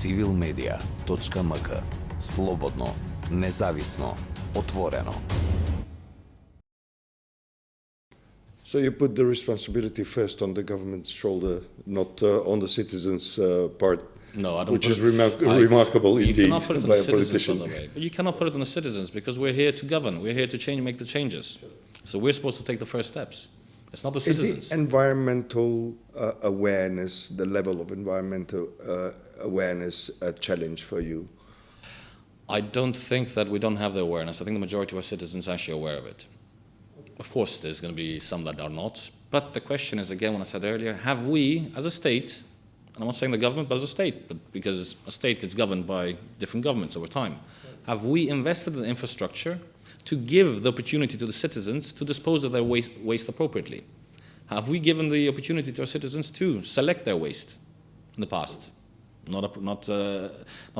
civilmedia.mk. Слободно, независно, отворено. So you put the responsibility first on the government's shoulder, not on the citizens' part. No, I don't. Which is remarkable indeed You cannot put it on by the a citizens, politician. by the way. But you cannot put it on the citizens because we're here to govern. We're here to change, make the changes. So we're supposed to take the first steps. It's not the citizens. Is the environmental awareness, the level of environmental awareness, a challenge for you? I don't think that we don't have the awareness. I think the majority of our citizens are actually aware of it. Of course, there's going to be some that are not. But the question is, again, when I said earlier, have we, as a state, and I'm not saying the government, but as a state, but because a state gets governed by different governments over time, have we invested in infrastructure to give the opportunity to the citizens to dispose of their waste appropriately? Have we given the opportunity to our citizens to select their waste in the past? Not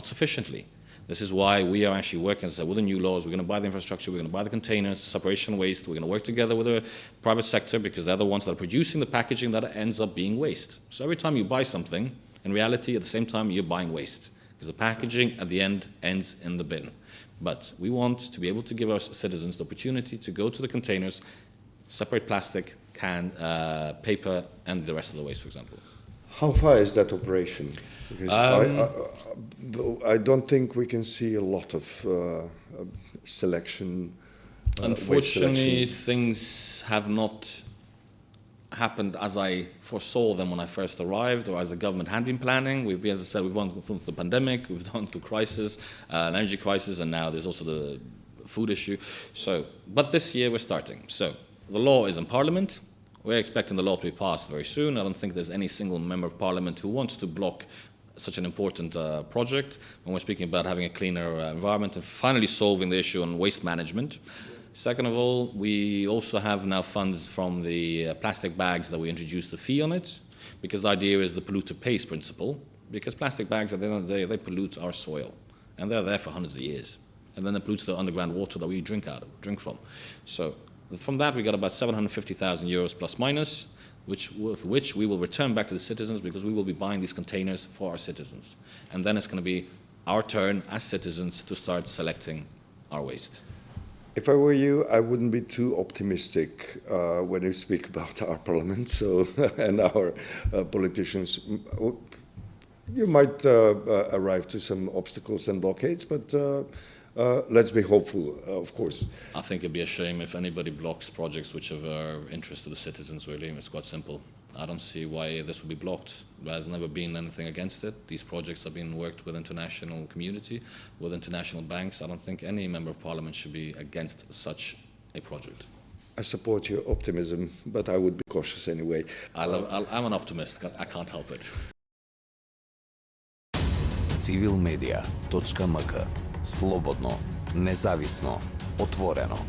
sufficiently. This is why we are actually working with the new laws. We're going to buy the infrastructure, we're going to buy the containers, separation waste. We're going to work together with the private sector because they're the ones that are producing the packaging that ends up being waste. So every time you buy something, in reality, at the same time, you're buying waste because the packaging at the end ends in the bin. But we want to be able to give our citizens the opportunity to go to the containers, separate plastic, paper, and the rest of the waste, for example. How far is that operation? Because I don't think we can see a lot of selection. Unfortunately, things have not happened as I foresaw them when I first arrived, or as the government had been planning. As I said, we've gone through the pandemic, we've gone through crisis, an energy crisis, and now there's also the food issue. But this year we're starting. So the law is in Parliament. We're expecting the law to be passed very soon. I don't think there's any single member of Parliament who wants to block such an important project when we're speaking about having a cleaner environment and finally solving the issue on waste management. Second of all, we also have now funds from the plastic bags that we introduced a fee on it, because the idea is the polluter pays principle, because plastic bags at the end of the day, they pollute our soil, and they're there for hundreds of years. And then it pollutes the underground water that we drink from. So from that, we got about 750,000 euros plus minus, with which we will return back to the citizens because we will be buying these containers for our citizens. And then it's going to be our turn as citizens to start selecting our waste. If I were you, I wouldn't be too optimistic when you speak about our parliament and our politicians. You might arrive to some obstacles and blockades, but let's be hopeful, of course. I think it'd be a shame if anybody blocks projects which are of interest to the citizens, really. It's quite simple. I don't see why this would be blocked. There has never been anything against it. These projects have been worked with international community, with international banks. I don't think any member of parliament should be against such a project. I support your optimism, but I would be cautious anyway. I'm an optimist. I can't help it. civilmedia.mk. Слободно, независно, отворено.